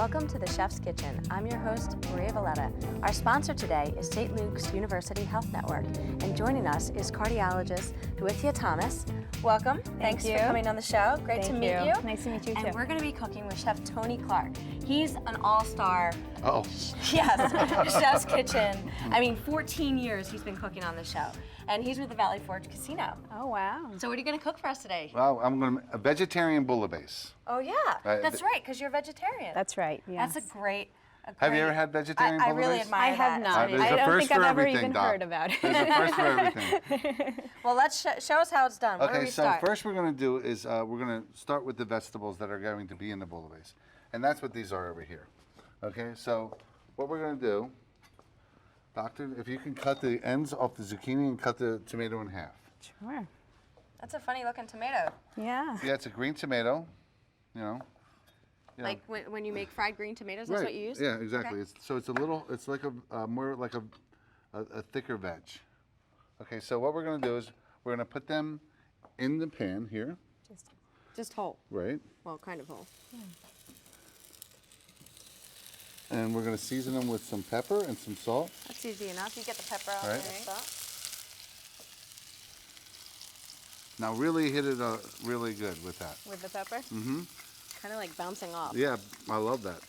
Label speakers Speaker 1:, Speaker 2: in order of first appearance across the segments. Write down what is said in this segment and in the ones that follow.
Speaker 1: Welcome to the Chef's Kitchen. I'm your host, Maria Valletta. Our sponsor today is St. Luke's University Health Network, and joining us is cardiologist Dwithya Thomas. Welcome. Thanks for coming on the show. Great to meet you.
Speaker 2: Nice to meet you too.
Speaker 1: And we're going to be cooking with Chef Tony Clark. He's an all-star.
Speaker 3: Oh.
Speaker 1: Yes, Chef's Kitchen. I mean, 14 years he's been cooking on the show, and he's with the Valley Forge Casino.
Speaker 2: Oh, wow.
Speaker 1: So what are you going to cook for us today?
Speaker 3: Well, I'm going to a vegetarian bouillabaisse.
Speaker 1: Oh yeah, that's right, because you're vegetarian.
Speaker 2: That's right. Yes.
Speaker 1: That's a great.
Speaker 3: Have you ever had vegetarian bouillabaisse?
Speaker 1: I really admire that.
Speaker 2: I have not.
Speaker 3: There's
Speaker 2: I
Speaker 3: a
Speaker 2: don't
Speaker 3: first
Speaker 2: think I've
Speaker 3: for
Speaker 2: ever
Speaker 3: everything,
Speaker 2: even
Speaker 3: Doc.
Speaker 2: heard about it.
Speaker 3: There's a first for everything.
Speaker 1: Well, let's show us how it's done. Where do
Speaker 3: Okay,
Speaker 1: we
Speaker 3: so
Speaker 1: start?
Speaker 3: first we're going to do is we're going to start with the vegetables that are going to be in the bouillabaisse. And that's what these are over here. Okay, so what we're going to do, Doctor, if you can cut the ends off the zucchini and cut the tomato in half.
Speaker 2: Sure.
Speaker 1: That's a funny looking tomato.
Speaker 2: Yeah.
Speaker 3: Yeah, it's a green tomato, you know.
Speaker 1: Like when you make fried green tomatoes, that's what you use?
Speaker 3: Yeah, exactly.
Speaker 1: Okay.
Speaker 3: So it's a little, it's like a more like a thicker veg. Okay, so what we're going to do is we're going to put them in the pan here.
Speaker 1: Just whole.
Speaker 3: Right.
Speaker 1: Well, kind of whole.
Speaker 3: And we're going to season them with some pepper and some salt.
Speaker 1: That's easy enough. You get the pepper out
Speaker 3: Right.
Speaker 1: and stuff.
Speaker 3: Now really hit it really good with that.
Speaker 1: With the pepper?
Speaker 3: Mm-hmm.
Speaker 1: Kind of like bouncing off.
Speaker 3: Yeah, I love that.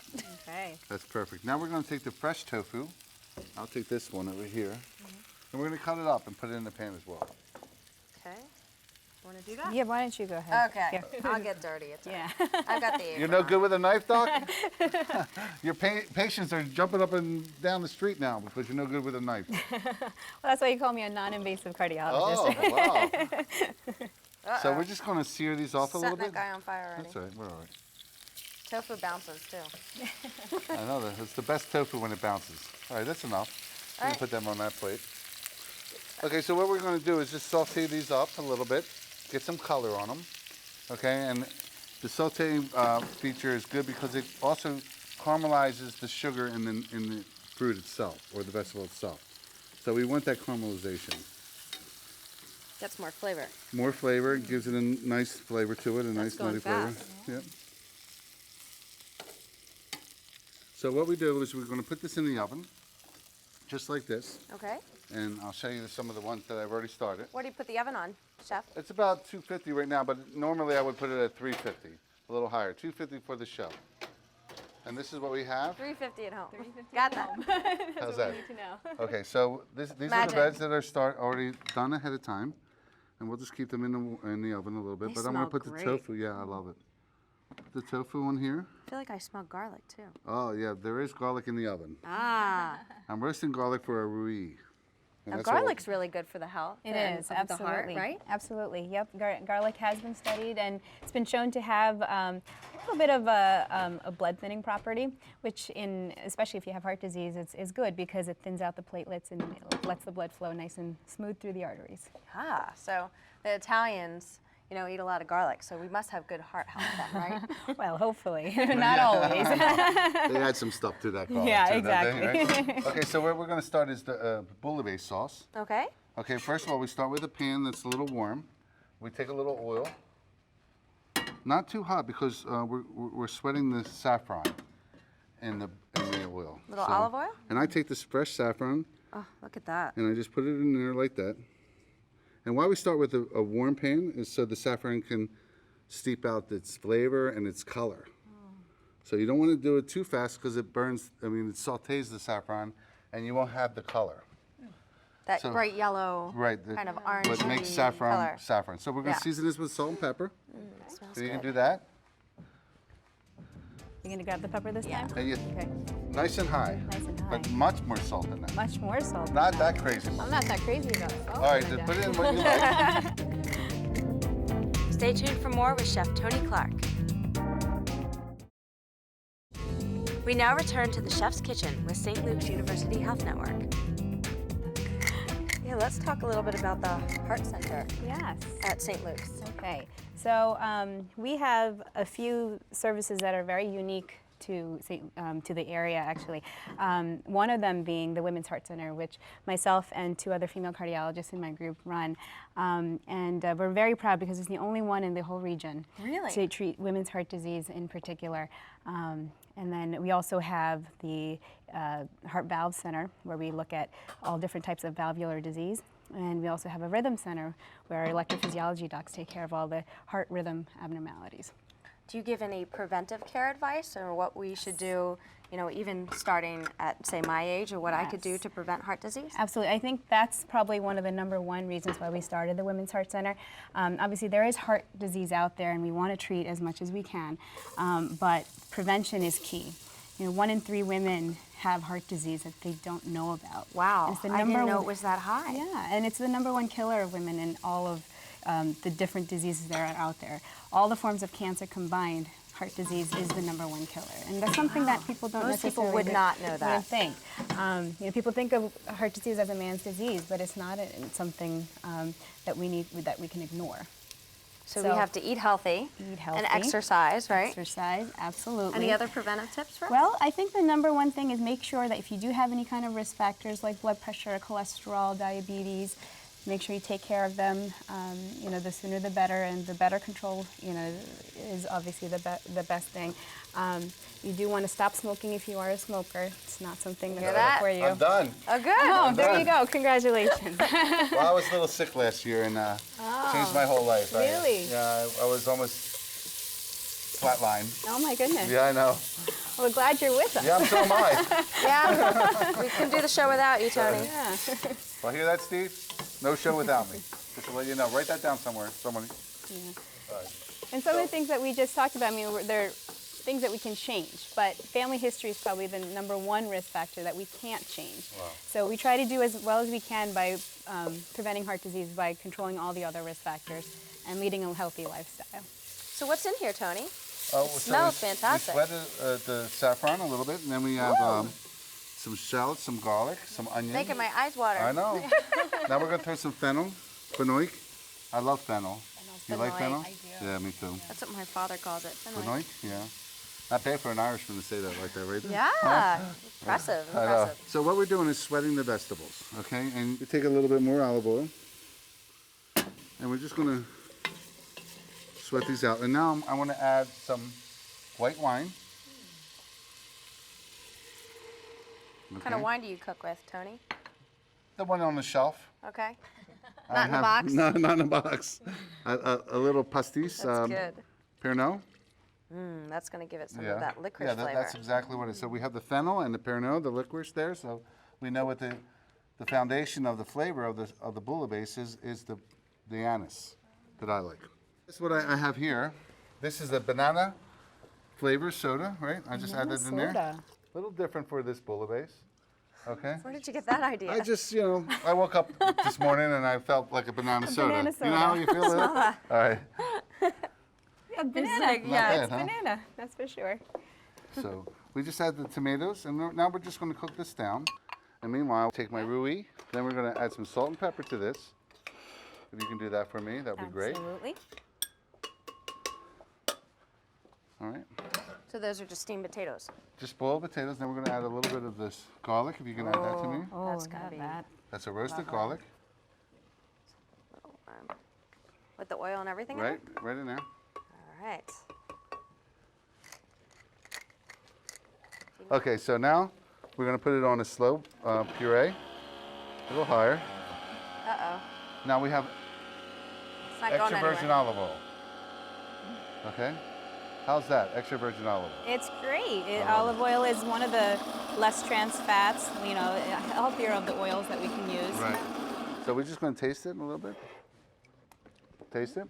Speaker 1: Okay.
Speaker 3: That's perfect. Now we're going to take the fresh tofu. I'll take this one over here. And we're going to cut it up and put it in the pan as well.
Speaker 1: Okay. Want to do that?
Speaker 2: Yeah, why don't you go ahead?
Speaker 1: Okay.
Speaker 2: Yeah.
Speaker 1: I'll get dirty. It's
Speaker 2: Yeah.
Speaker 1: I've got the apron
Speaker 3: You're no
Speaker 1: on.
Speaker 3: good with a knife, Doc? Your patients are jumping up and down the street now because you're no good with a knife.
Speaker 2: Well, that's why you call me a non-invasive cardiologist.
Speaker 3: Oh, wow. So we're just going to sear these off a little
Speaker 1: Setting
Speaker 3: bit.
Speaker 1: that guy on fire already.
Speaker 3: That's all right, we're all right.
Speaker 1: Tofu bounces too.
Speaker 3: I know that. It's the best tofu when it bounces. All right, that's enough.
Speaker 1: All
Speaker 3: We're
Speaker 1: right.
Speaker 3: going to put them on that plate. Okay, so what we're going to do is just saute these up a little bit, get some color on them. Okay, and the sauteing feature is good because it also caramelizes the sugar in the fruit itself or the vegetable itself. So we want that caramelization.
Speaker 1: Gets more flavor.
Speaker 3: More flavor, gives it a nice flavor to it, a nice
Speaker 1: going
Speaker 3: nutty flavor.
Speaker 1: fast.
Speaker 3: Yep. So what we do is we're going to put this in the oven, just like this,
Speaker 1: Okay.
Speaker 3: and I'll show you some of the ones that I've already started.
Speaker 1: What do you put the oven on, Chef?
Speaker 3: It's about 250 right now, but normally I would put it at 350, a little higher, 250 for the show. And this is what we have.
Speaker 1: 350 at home. Got that.
Speaker 3: How's that?
Speaker 2: Need to know.
Speaker 3: Okay, so these are the
Speaker 1: Magic.
Speaker 3: veg that are already done ahead of time, and we'll just keep them in the oven a little bit.
Speaker 1: They
Speaker 3: But I'm going
Speaker 1: smell
Speaker 3: to put
Speaker 1: great.
Speaker 3: the tofu. Yeah, I love it. The tofu on here.
Speaker 1: I feel like I smell garlic too.
Speaker 3: Oh yeah, there is garlic in the oven.
Speaker 1: Ah.
Speaker 3: I'm roasting garlic for a roux. And
Speaker 1: Now,
Speaker 3: that's what
Speaker 1: garlic's really good for the health.
Speaker 2: It
Speaker 1: and
Speaker 2: is,
Speaker 1: for
Speaker 2: absolutely.
Speaker 1: the heart, right?
Speaker 2: Absolutely, yep. Garlic has been studied, and it's been shown to have a little bit of a blood thinning property, which, especially if you have heart disease, is good because it thins out the platelets and it lets the blood flow nice and smooth through the arteries.
Speaker 1: Ah, so the Italians, eat a lot of garlic, so we must have good heart health then, right?
Speaker 2: Well, hopefully, not always.
Speaker 3: They add some stuff to that garlic.
Speaker 2: Yeah,
Speaker 3: too, don't they,
Speaker 2: exactly.
Speaker 3: right? Okay, so where we're going to start is the bouillabaisse sauce.
Speaker 1: Okay.
Speaker 3: Okay, first of all, we start with a pan that's a little warm. We take a little oil. Not too hot because we're sweating the saffron in the oil.
Speaker 1: Little olive oil?
Speaker 3: And I take this fresh saffron
Speaker 1: Oh, look at that.
Speaker 3: and I just put it in there like that. And why we start with a warm pan is so the saffron can steep out its flavor and its color. So you don't want to do it too fast because it burns, it sautés the saffron and you won't have the color.
Speaker 1: That
Speaker 3: So-
Speaker 1: bright yellow,
Speaker 3: Right.
Speaker 1: kind of orange
Speaker 3: What makes
Speaker 1: color.
Speaker 3: saffron. So we're going to
Speaker 1: Yeah.
Speaker 3: season this with salt and pepper.
Speaker 1: It smells
Speaker 3: So you can
Speaker 1: good.
Speaker 3: do that.
Speaker 2: You gonna grab the pepper this
Speaker 1: Yeah.
Speaker 2: time?
Speaker 3: And you,
Speaker 2: Okay,
Speaker 3: nice and high.
Speaker 2: nice and high.
Speaker 3: But much more salt than that.
Speaker 2: Much more salt. than
Speaker 3: Not that crazy.
Speaker 2: I'm not that crazy about salt.
Speaker 3: All right, just put it in what you like.
Speaker 1: Stay tuned for more with Chef Tony Clark. We now return to the Chef's Kitchen with St. Luke's University Health Network. Yeah, let's talk a little bit about the Heart Center
Speaker 2: Yes.
Speaker 1: at St. Luke's.
Speaker 2: Okay, so we have a few services that are very unique to the area actually. One of them being the Women's Heart Center, which myself and 2 other female cardiologists in my group run. And we're very proud because it's the only one in the whole region to treat women's heart disease in particular. And then we also have the Heart Valve Center, where we look at all different types of valvular disease. And we also have a rhythm center where electrophysiology docs take care of all the heart rhythm abnormalities.
Speaker 1: Do you give any preventive care advice, or what we should do, you know, even starting at, say, my age, or what I could do to prevent heart disease?
Speaker 2: Absolutely. I think that's probably one of the #1 reasons why we started the Women's Heart Center. Obviously, there is heart disease out there, and we want to treat as much as we can, but prevention is key. You know, 1 in 3 women have heart disease that they don't know about.
Speaker 1: Wow, I didn't know it was that high.
Speaker 2: Yeah, and it's the #1 killer of women in all of the different diseases that are out there. All the forms of cancer combined, heart disease is the #1 killer. And that's something that people don't
Speaker 1: Most people
Speaker 2: necessarily
Speaker 1: would not know that.
Speaker 2: wouldn't think. You know, people think of heart disease as a man's disease, but it's not something that we can ignore.
Speaker 1: So we have to eat healthy, and exercise, right?
Speaker 2: Exercise, absolutely.
Speaker 1: Any other preventive tips for us?
Speaker 2: Well, I think the #1 thing is make sure that if you do have any kind of risk factors like blood pressure, cholesterol, diabetes, make sure you take care of them. You know, the sooner the better, and the better control, you know, is obviously the best thing. You do want to stop smoking if you are a smoker. It's not something that's good for you.
Speaker 3: I'm done.
Speaker 1: Oh, good.
Speaker 2: Oh, there you go. Congratulations.
Speaker 3: Well, I was a little sick last year and changed my whole life.
Speaker 2: Really?
Speaker 3: Yeah, I was almost flatlined.
Speaker 2: Oh my goodness.
Speaker 3: Yeah, I know.
Speaker 2: Well, we're glad you're with us.
Speaker 3: Yeah, so am I.
Speaker 1: Yeah, we can do the show without you, Tony.
Speaker 2: Yeah.
Speaker 3: Well, hear that, Steve? No show without me. Just to let you know. Write that down somewhere. Somebody.
Speaker 2: Yeah. And some of the things that we just talked about, I mean, they're things that we can change, but family history is probably the #1 risk factor that we can't change.
Speaker 3: Wow.
Speaker 2: So we try to do as well as we can by preventing heart disease by controlling all the other risk factors and leading a healthy lifestyle.
Speaker 1: So what's in here, Tony?
Speaker 3: Oh,
Speaker 1: It smells fantastic.
Speaker 3: We sweated the saffron a little bit, and then we have some shallots, some garlic, some onion.
Speaker 1: Making my eyes water.
Speaker 3: I know. Now we're going to throw some fennel, fenouil. I love fennel. You like fennel?
Speaker 2: I do.
Speaker 3: Yeah, me too.
Speaker 1: That's what my father calls it.
Speaker 3: Fenouil? Yeah. Not bad for an Irishman to say that like that, right?
Speaker 1: Yeah. Impressive.
Speaker 3: I know.
Speaker 1: Impressive.
Speaker 3: So what we're doing is sweating the vegetables, okay? And we take a little bit more olive oil, and we're just going to sweat these out. And now I want to add some white wine.
Speaker 1: What kind of wine do you cook with, Tony?
Speaker 3: The one on the shelf.
Speaker 1: Okay.
Speaker 3: I
Speaker 1: Not in the
Speaker 3: have-
Speaker 1: box?
Speaker 3: No, not in the box. A little pastis.
Speaker 1: That's good.
Speaker 3: Pernod.
Speaker 1: That's going to give it some of that licorice
Speaker 3: yeah,
Speaker 1: flavor.
Speaker 3: that's exactly what it is. So we have the fennel and the Pernod, the licorice there. So we know what the foundation of the flavor of the bouillabaisse is the anise that I like. This is what I have here. This is the banana flavor soda, right? I just added that in there. A little different for this bouillabaisse. Okay.
Speaker 1: Where did you get that idea?
Speaker 3: I just, I woke up this morning and I felt like a banana soda.
Speaker 2: banana
Speaker 3: You know how you feel? All right.
Speaker 2: Yeah, banana.
Speaker 3: bad,
Speaker 2: It's
Speaker 3: huh?
Speaker 2: banana. That's for sure.
Speaker 3: So we just add the tomatoes, and now we're just going to cook this down. And meanwhile, I'll take my roux. Then we're going to add some salt and pepper to this. If you can do that for me, that would be great.
Speaker 2: Absolutely.
Speaker 3: All right.
Speaker 1: So those are just steamed potatoes.
Speaker 3: Just boiled potatoes. Then we're going to add a little bit of this garlic, if you can add that to me.
Speaker 2: Oh,
Speaker 1: That's gonna be
Speaker 2: that.
Speaker 3: That's a roasted garlic,
Speaker 1: With the oil and everything in
Speaker 3: right?
Speaker 1: it?
Speaker 3: Right in there.
Speaker 1: All right.
Speaker 3: Okay, so now we're going to put it on a slow puree, a little higher.
Speaker 1: Uh-oh.
Speaker 3: Now we have
Speaker 1: It's not going
Speaker 3: extra
Speaker 1: anywhere.
Speaker 3: virgin olive oil. Okay? How's that, extra virgin olive oil?
Speaker 2: It's great. Olive oil is one of the less trans fats, healthier of the oils that we can use.
Speaker 3: Right. So we're just going to taste it a little bit. Taste it.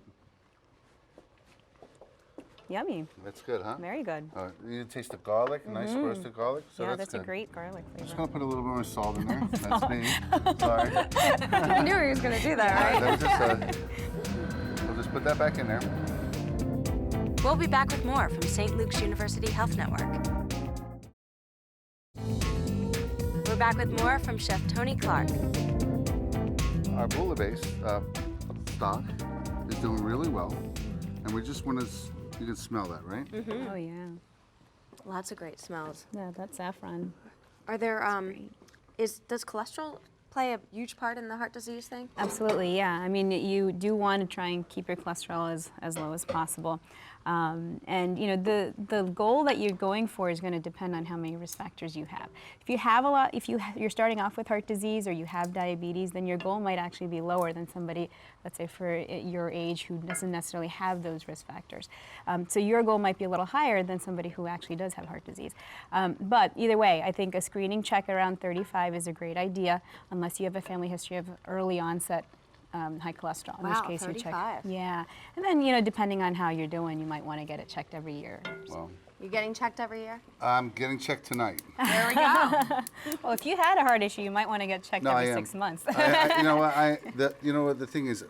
Speaker 2: Yummy.
Speaker 3: That's good, huh?
Speaker 2: Very good.
Speaker 3: All right. You taste the garlic, nice roasted garlic. So
Speaker 2: Yeah,
Speaker 3: that's
Speaker 2: that's a
Speaker 3: good.
Speaker 2: great garlic
Speaker 3: Just
Speaker 2: flavor.
Speaker 3: going to put a little bit more salt in there. That's me. Sorry.
Speaker 1: I knew he was going to do that,
Speaker 3: All
Speaker 1: right?
Speaker 3: right, that was just, we'll just put that back in there.
Speaker 1: We'll be back with more from St. Luke's University Health Network. We're back with more from Chef Tony Clark.
Speaker 3: Our bouillabaisse stock is doing really well. And we just want to, you can smell that, right?
Speaker 2: Oh, yeah.
Speaker 1: Lots of great smells.
Speaker 2: Yeah, that's saffron.
Speaker 1: Are there, does cholesterol play a huge part in the heart disease thing?
Speaker 2: Absolutely, yeah. I mean, you do want to try and keep your cholesterol as low as possible. And you know, the goal that you're going for is going to depend on how many risk factors you have. If you have a lot, if you're starting off with heart disease or you have diabetes, then your goal might actually be lower than somebody, let's say for your age, who doesn't necessarily have those risk factors. So your goal might be a little higher than somebody who actually does have heart disease. But either way, I think a screening check around 35 is a great idea, unless you have a family history of early onset high cholesterol. In
Speaker 1: Wow,
Speaker 2: which case
Speaker 1: 35.
Speaker 2: you check. Yeah, and then you know, depending on how you're doing, you might want to get it checked every year.
Speaker 3: Well,
Speaker 1: You getting checked every year?
Speaker 3: I'm getting checked tonight.
Speaker 1: There we go.
Speaker 2: Well, if you had a heart issue, you might want to get checked
Speaker 3: No, I
Speaker 2: every
Speaker 3: am.
Speaker 2: 6 months.
Speaker 3: You know what? You know what? The thing is,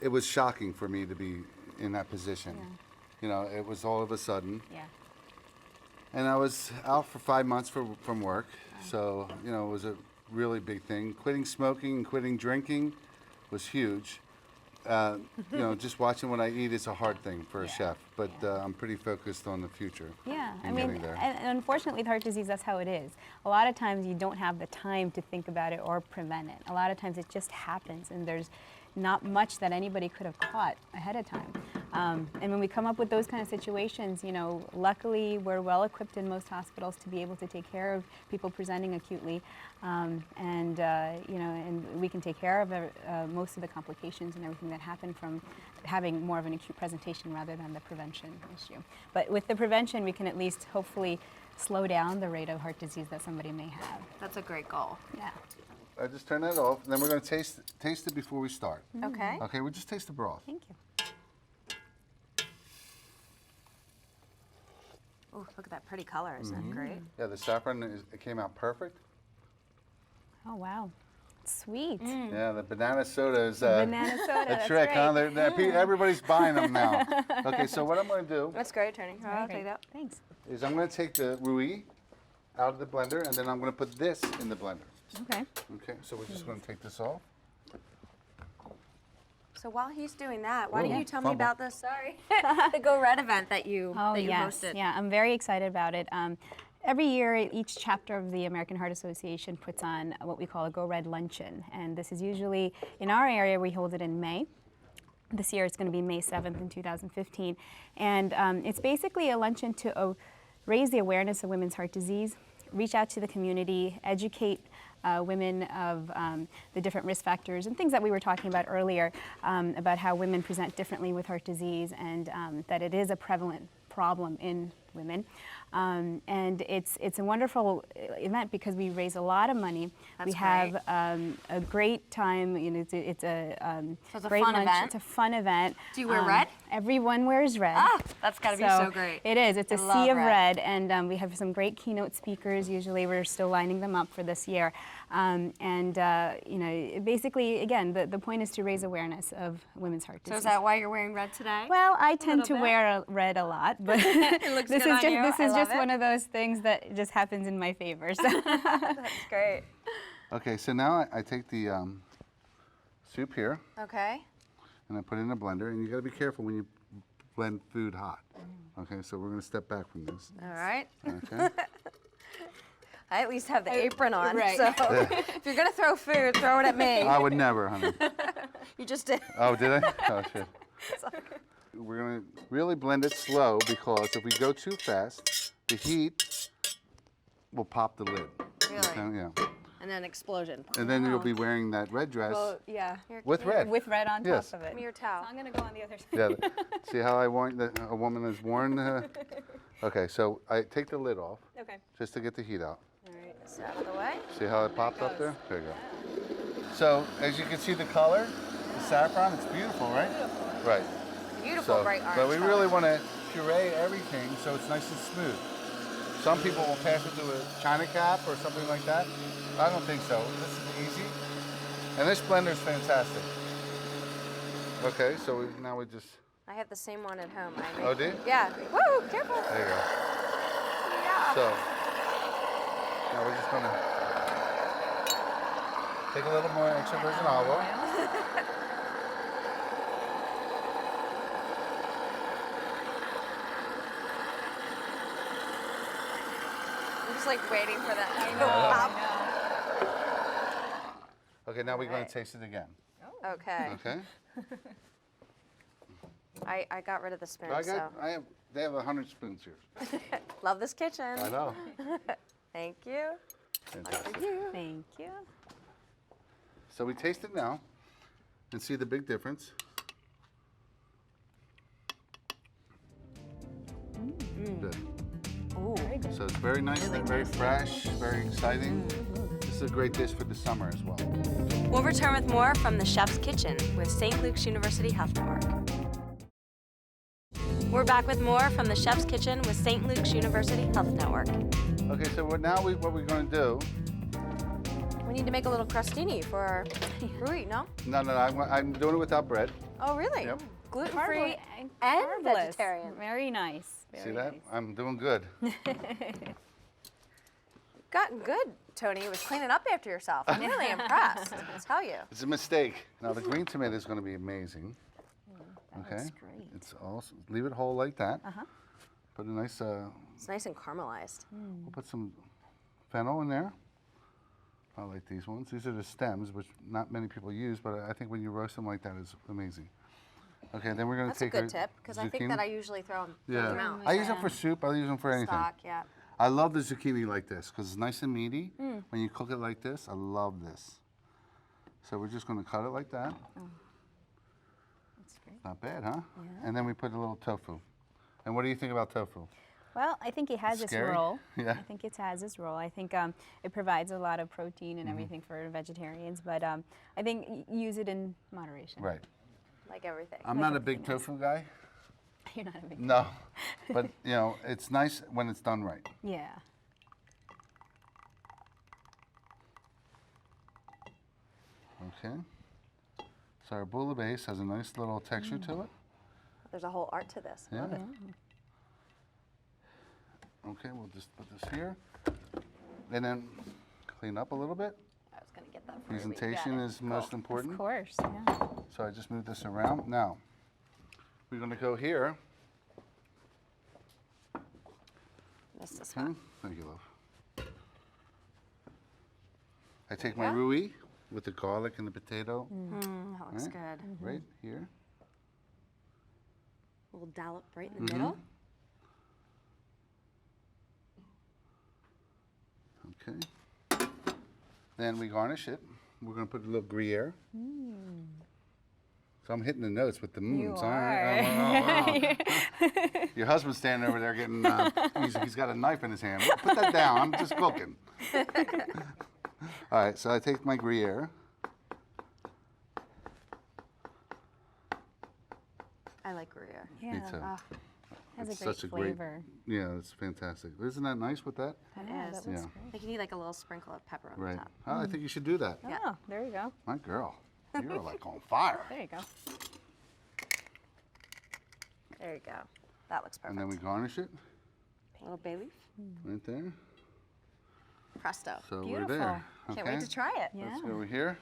Speaker 3: it was shocking for me to be in that position.
Speaker 2: Yeah.
Speaker 3: You know, it was all of a sudden,
Speaker 2: Yeah.
Speaker 3: and I was out for 5 months from work. So you know, it was a really big thing. Quitting smoking and quitting drinking was huge. You know, just watching what I eat is a hard thing for a chef, but I'm pretty focused on the future.
Speaker 2: Yeah, I
Speaker 3: and
Speaker 2: mean,
Speaker 3: getting there.
Speaker 2: and unfortunately with heart disease, that's how it is. A lot of times you don't have the time to think about it or prevent it. A lot of times it just happens, and there's not much that anybody could have caught ahead of time. And when we come up with those kind of situations, you know, luckily we're well equipped in most hospitals to be able to take care of people presenting acutely, and you know, and we can take care of most of the complications and everything that happen from having more of an acute presentation rather than the prevention issue. But with the prevention, we can at least hopefully slow down the rate of heart disease that somebody may have.
Speaker 1: That's a great goal.
Speaker 2: Yeah.
Speaker 3: I just turn that off, and then we're going to taste it before we start.
Speaker 1: Okay.
Speaker 3: Okay, we'll just taste the broth.
Speaker 2: Thank you.
Speaker 1: Oh, look at that pretty color. Isn't that great?
Speaker 3: Yeah, the saffron it came out perfect.
Speaker 2: Oh, wow. Sweet.
Speaker 3: Yeah, the banana soda is
Speaker 2: Banana soda,
Speaker 3: a
Speaker 2: that's
Speaker 3: trick, huh?
Speaker 2: right.
Speaker 3: Everybody's buying them now. Okay, so what I'm going to do
Speaker 1: That's great, Tony. I'll
Speaker 2: Great.
Speaker 1: take that.
Speaker 2: Thanks.
Speaker 3: is I'm going to take the Rui out of the blender, and then I'm going to put this in the blender.
Speaker 2: Okay.
Speaker 3: Okay, so we're just going to take this off.
Speaker 1: So while he's doing that, why don't
Speaker 3: Ooh,
Speaker 1: you tell me
Speaker 3: fumble.
Speaker 1: about the the Go Red event that you
Speaker 2: yes.
Speaker 1: hosted?
Speaker 2: Yeah, I'm very excited about it. Every year, each chapter of the American Heart Association puts on what we call a Go Red Luncheon. And this is usually, in our area, we hold it in May. This year, it's going to be May 7th in 2015. And it's basically a luncheon to raise the awareness of women's heart disease, reach out to the community, educate women of the different risk factors and things that we were talking about earlier, about how women present differently with heart disease, and that it is a prevalent problem in women. And it's a wonderful event because we raise a lot of money.
Speaker 1: That's
Speaker 2: we have a great time. You know, it's a
Speaker 1: So it's a
Speaker 2: great
Speaker 1: fun
Speaker 2: lunch.
Speaker 1: event?
Speaker 2: It's a fun event.
Speaker 1: Do you wear red?
Speaker 2: Everyone wears red.
Speaker 1: Ah, that's got to be so great.
Speaker 2: It is. It's a
Speaker 1: I love
Speaker 2: sea of
Speaker 1: red.
Speaker 2: red, and we have some great keynote speakers. Usually, we're still lining them up for this year. You know, basically, again, the point is to raise awareness of women's heart
Speaker 1: So
Speaker 2: disease.
Speaker 1: is that why you're wearing red today?
Speaker 2: Well, I tend to
Speaker 1: little bit.
Speaker 2: wear red a lot, but
Speaker 1: It looks
Speaker 2: this
Speaker 1: good
Speaker 2: is
Speaker 1: on
Speaker 2: just
Speaker 1: you.
Speaker 2: this
Speaker 1: I
Speaker 2: is
Speaker 1: love
Speaker 2: just
Speaker 1: it.
Speaker 2: one of those things that just happens in my favor. So.
Speaker 1: That's great.
Speaker 3: Okay, so now I take the soup here,
Speaker 1: Okay.
Speaker 3: and I put it in a blender, and you got to be careful when you blend food hot. Okay, so we're going to step back from this.
Speaker 1: All right.
Speaker 3: Okay.
Speaker 1: I at least have the apron on,
Speaker 2: right.
Speaker 1: so if you're gonna throw food, throw it at me.
Speaker 3: I would never, honey.
Speaker 1: You just did.
Speaker 3: Oh, did I? Oh, shit. We're going to really blend it slow, because if we go too fast, the heat will pop the lid.
Speaker 1: Really?
Speaker 3: Okay, yeah.
Speaker 1: And then explosion.
Speaker 3: And then you'll be wearing that red dress
Speaker 2: Well, yeah,
Speaker 3: with red.
Speaker 2: with red on
Speaker 3: Yes.
Speaker 2: top of it.
Speaker 1: Give me your
Speaker 2: So
Speaker 1: towel.
Speaker 2: I'm gonna go on the other side.
Speaker 3: Yeah. See how I want a woman is worn? Okay, so I take the lid off
Speaker 2: Okay.
Speaker 3: just to get the heat out.
Speaker 2: All right.
Speaker 1: It's out of the way.
Speaker 3: See how it popped up
Speaker 2: goes.
Speaker 3: there? There you go. So as you can see the color, the saffron, it's beautiful, right? Right.
Speaker 1: Beautiful
Speaker 3: So,
Speaker 1: bright orange.
Speaker 3: but we
Speaker 1: color.
Speaker 3: really want to puree everything so it's nice and smooth. Some people will pass it to a china cap or something like that. I don't think so. This is easy. And this blender is fantastic. Okay, so now we just,
Speaker 1: I have the same one at home. I
Speaker 3: oh, do you?
Speaker 1: Yeah. Woo! Careful.
Speaker 3: There you go.
Speaker 1: Yeah.
Speaker 3: So, now we're just gonna take a little more extra virgin olive oil.
Speaker 1: just like waiting for that.
Speaker 2: I know.
Speaker 3: Okay, now we're going
Speaker 1: Alright.
Speaker 3: to taste it again.
Speaker 1: Okay.
Speaker 3: Okay?
Speaker 1: I got rid of the spoon,
Speaker 3: They have 100 spoons here.
Speaker 1: Love this kitchen.
Speaker 3: I know.
Speaker 1: Thank you.
Speaker 3: Fantastic.
Speaker 2: Thank you.
Speaker 3: So we taste it now and see the big difference. Good.
Speaker 2: Very good.
Speaker 3: So it's very nice, very fresh, very exciting. This is a great dish for the summer as well.
Speaker 1: We'll return with more from the Chef's Kitchen with St. Luke's University Health Network. We're back with more from the Chef's Kitchen with St. Luke's University Health Network.
Speaker 3: Okay, so what we're going to do?
Speaker 1: We need to make a little crostini for our fruit, no?
Speaker 3: No, I'm doing it without bread.
Speaker 1: Oh, really?
Speaker 3: Yep.
Speaker 1: Gluten-free and
Speaker 2: Marvelous.
Speaker 1: vegetarian.
Speaker 2: Very nice.
Speaker 3: See
Speaker 2: Very
Speaker 3: that?
Speaker 2: nice.
Speaker 3: I'm doing good.
Speaker 1: Gotten good, Tony, with cleaning up after yourself. I'm really impressed, I tell you.
Speaker 3: It's a mistake. Now the green tomato is going to be amazing.
Speaker 2: That
Speaker 3: Okay.
Speaker 2: looks great.
Speaker 3: It's awesome. Leave it whole like that.
Speaker 2: Uh-huh.
Speaker 3: Put a nice.
Speaker 1: It's nice and caramelized.
Speaker 3: We'll put some fennel in there. I like these ones. These are the stems, which not many people use, but I think when you roast them like that, it's amazing. Okay, then we're going to
Speaker 1: That's a
Speaker 3: take
Speaker 1: good
Speaker 3: our
Speaker 1: tip, because I think
Speaker 3: zucchini.
Speaker 1: that I usually throw them
Speaker 3: Yeah,
Speaker 1: out.
Speaker 3: I use them for soup. I use them for anything.
Speaker 1: Stock, yeah.
Speaker 3: I love the zucchini like this because it's nice and meaty. When you cook it like this, I love this. So we're just going to cut it like that.
Speaker 2: That's great.
Speaker 3: Not bad, huh?
Speaker 2: Yeah.
Speaker 3: And then we put a little tofu. And what do you think about tofu?
Speaker 2: Well, I think it has its
Speaker 3: Scary?
Speaker 2: role.
Speaker 3: Yeah.
Speaker 2: I think it has its role. I think it provides a lot of protein and everything for vegetarians, but I think use it in moderation.
Speaker 3: Right.
Speaker 1: Like everything.
Speaker 3: I'm not a big tofu guy.
Speaker 2: You're not a big
Speaker 3: No. But, you know, it's nice when it's done right.
Speaker 2: Yeah.
Speaker 3: Okay. So our bouillabaisse has a nice little texture to it.
Speaker 1: There's a whole art to this.
Speaker 3: Yeah.
Speaker 1: Love it.
Speaker 3: Okay, we'll just put this here. And then clean up a little bit.
Speaker 1: I was going to get that for you, but you got
Speaker 3: Presentation
Speaker 1: it.
Speaker 3: is most important.
Speaker 2: Of course. Yeah.
Speaker 3: So I just moved this around. Now, we're going to go here.
Speaker 1: Missed this
Speaker 3: Okay.
Speaker 1: one.
Speaker 3: Thank you, love. I take my
Speaker 1: Yeah.
Speaker 3: roux with the garlic and the potato
Speaker 1: That looks
Speaker 3: Right.
Speaker 1: good.
Speaker 3: right here.
Speaker 1: A little dollop right in the middle.
Speaker 3: Okay. Then we garnish it. We're going to put a little Gruyere. So I'm hitting the notes with the
Speaker 2: You
Speaker 3: All
Speaker 2: are.
Speaker 3: right. Your husband's standing over there getting, he's got a knife in his hand. Put that down. I'm just cooking. All right, so I take my Gruyere.
Speaker 1: I like Gruyere.
Speaker 2: Yeah.
Speaker 3: Me too.
Speaker 1: Ah,
Speaker 2: Has
Speaker 3: It's
Speaker 2: a great
Speaker 3: such a great-
Speaker 2: flavor.
Speaker 3: Yeah, it's fantastic. Isn't that nice with that?
Speaker 1: it
Speaker 2: Yeah,
Speaker 1: is.
Speaker 2: that looks
Speaker 3: Yeah.
Speaker 2: great.
Speaker 1: Like you need like a little sprinkle of pepper on
Speaker 3: Right.
Speaker 1: the top.
Speaker 3: Oh, I think you should do that.
Speaker 1: Yeah.
Speaker 2: Oh, there you go.
Speaker 3: My girl, you're like on fire.
Speaker 2: There you go.
Speaker 1: There you go. That looks perfect.
Speaker 3: And then we garnish it
Speaker 1: A little bay leaf.
Speaker 3: right there.
Speaker 1: Presto.
Speaker 3: So we're
Speaker 2: Beautiful.
Speaker 3: there.
Speaker 1: Can't
Speaker 3: Okay.
Speaker 1: wait to try it.
Speaker 2: Yeah.
Speaker 3: Let's go over here.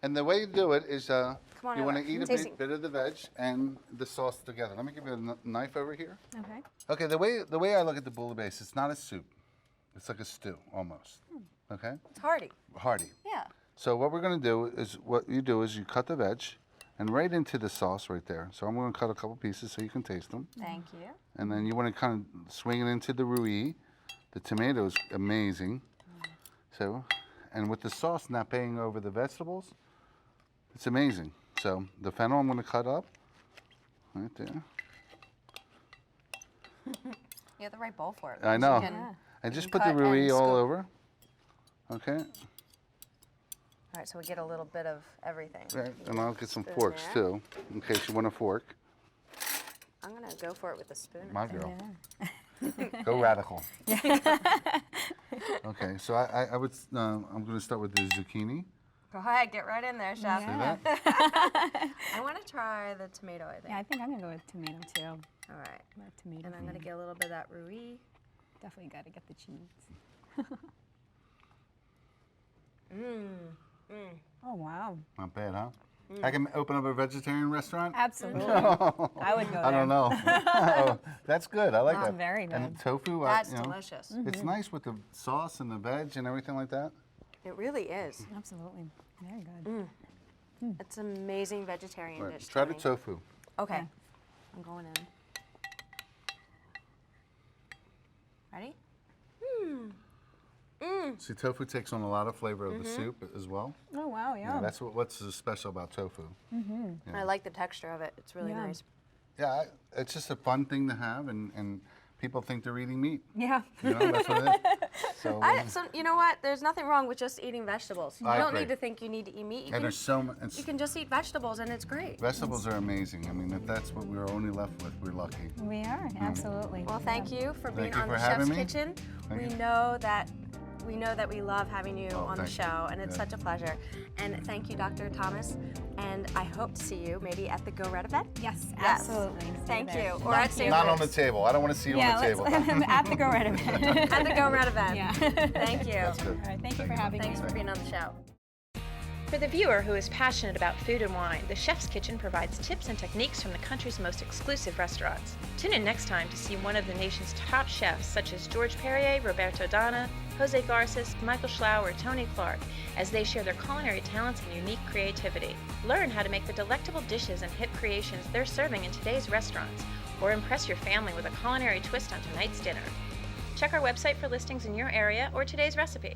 Speaker 3: And the way you do it is
Speaker 1: on
Speaker 3: you want to
Speaker 1: over.
Speaker 3: eat a
Speaker 1: Tasting.
Speaker 3: bit of the veg and the sauce together. Let me give you a knife over here.
Speaker 2: Okay.
Speaker 3: Okay, the way I look at the bouillabaisse, it's not a soup. It's like a stew almost. Okay?
Speaker 1: It's hearty.
Speaker 3: Hearty.
Speaker 1: Yeah.
Speaker 3: So what we're going to do is you cut the veg and right into the sauce right there. So I'm going to cut a couple pieces so you can taste them.
Speaker 1: Thank you.
Speaker 3: And then you want to kind of swing it into the roux. The tomato is amazing. So, and with the sauce not paying over the vegetables, it's amazing. So the fennel I'm going to cut up right there.
Speaker 1: You have the right bowl for it.
Speaker 3: I
Speaker 1: because
Speaker 3: know.
Speaker 1: you can-
Speaker 2: Yeah.
Speaker 3: And just
Speaker 1: can
Speaker 3: put the
Speaker 1: cut
Speaker 3: roux
Speaker 1: and
Speaker 3: all
Speaker 1: scoop.
Speaker 3: over. Okay.
Speaker 1: All right, so we get a little bit of everything.
Speaker 3: Right. And I'll get some
Speaker 1: Spoon
Speaker 3: forks
Speaker 1: there.
Speaker 3: too, in case you want a fork.
Speaker 1: I'm gonna go for it with a spoon. I
Speaker 3: My
Speaker 1: think.
Speaker 3: girl. Go radical. Okay, so I would, I'm going to start with the zucchini.
Speaker 1: Go ahead, get right in there, chef.
Speaker 3: See
Speaker 2: Yeah.
Speaker 3: that?
Speaker 1: I want to try the tomato. I think.
Speaker 2: Yeah, I think I'm gonna go with tomato too.
Speaker 1: All right,
Speaker 2: That tomato.
Speaker 1: and I'm gonna get a little bit of that roux.
Speaker 2: Definitely got to get the cheese.
Speaker 1: Mmm.
Speaker 2: Oh wow.
Speaker 3: Not bad, huh? I can open up a vegetarian restaurant?
Speaker 2: Absolutely. I would go there.
Speaker 3: I don't know. Oh, that's good. I like
Speaker 2: That's
Speaker 3: that.
Speaker 2: very good.
Speaker 3: And tofu,
Speaker 1: That's
Speaker 3: you know,
Speaker 1: delicious.
Speaker 3: it's nice with the sauce and the veg and everything like that.
Speaker 1: It really is.
Speaker 2: Absolutely. Very good.
Speaker 1: It's an amazing vegetarian
Speaker 3: Right.
Speaker 1: dish.
Speaker 3: Try the
Speaker 1: Tony.
Speaker 3: tofu.
Speaker 1: Okay.
Speaker 2: Okay.
Speaker 1: I'm going in. Ready?
Speaker 3: See, tofu takes on a lot of flavor of the soup as well.
Speaker 2: Oh, wow, yeah.
Speaker 3: That's what's so special about tofu.
Speaker 1: I like the texture of it. It's really
Speaker 2: Yeah.
Speaker 1: nice.
Speaker 3: Yeah, it's just a fun thing to have, and people think they're eating meat.
Speaker 2: Yeah.
Speaker 3: You know, that's what it is. So,
Speaker 1: So you know what? There's nothing wrong with just eating vegetables. You
Speaker 3: I
Speaker 1: don't
Speaker 3: agree.
Speaker 1: need to think you need to eat meat. You
Speaker 3: and there's so much.
Speaker 1: you can just eat vegetables, and it's great.
Speaker 3: Vegetables are amazing. I mean, if that's what we're only left with, we're lucky.
Speaker 2: We are, absolutely.
Speaker 1: Well, thank you for being
Speaker 3: Thank you
Speaker 1: on
Speaker 3: for
Speaker 1: the
Speaker 3: having
Speaker 1: Chef's
Speaker 3: me.
Speaker 1: Kitchen.
Speaker 3: Thank
Speaker 1: We
Speaker 3: you.
Speaker 1: know that we love having you on the
Speaker 3: thank you.
Speaker 1: show, and it's
Speaker 3: Yeah.
Speaker 1: such a pleasure. And thank you, Dr. Thomas. And I hope to see you maybe at the Go Red event.
Speaker 2: Yes,
Speaker 1: Yes.
Speaker 2: absolutely. See
Speaker 1: Thank
Speaker 2: there.
Speaker 1: you. Or at St.
Speaker 3: Not on the
Speaker 1: Luke's.
Speaker 3: table. I don't want to see you
Speaker 2: Yeah,
Speaker 3: on the table.
Speaker 2: at the Go Red event.
Speaker 1: At the Go Red event.
Speaker 2: Yeah.
Speaker 1: Thank you.
Speaker 3: That's good.
Speaker 2: All right, thank you for having
Speaker 1: Thanks
Speaker 2: me.
Speaker 1: for being on the show.
Speaker 4: For the viewer who is passionate about food and wine, the Chef's Kitchen provides tips and techniques from the country's most exclusive restaurants. Tune in next time to see one of the nation's top chefs, such as George Perrier, Roberto Donna, Jose Garces, Michael Schlau, or Tony Clark, as they share their culinary talents and unique creativity. Learn how to make the delectable dishes and hip creations they're serving in today's restaurants, or impress your family with a culinary twist on tonight's dinner. Check our website for listings in your area or today's recipe.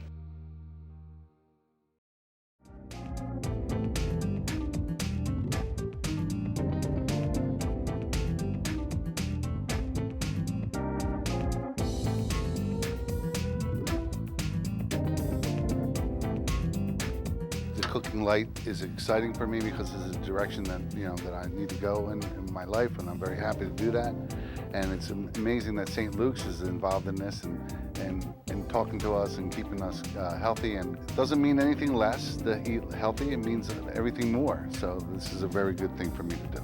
Speaker 3: Cooking light is exciting for me because it's a direction that that I need to go in my life, and I'm very happy to do that. And it's amazing that St. Luke's is involved in this and talking to us and keeping us healthy. And it doesn't mean anything less to eat healthy; it means everything more. So this is a very good thing for me to do.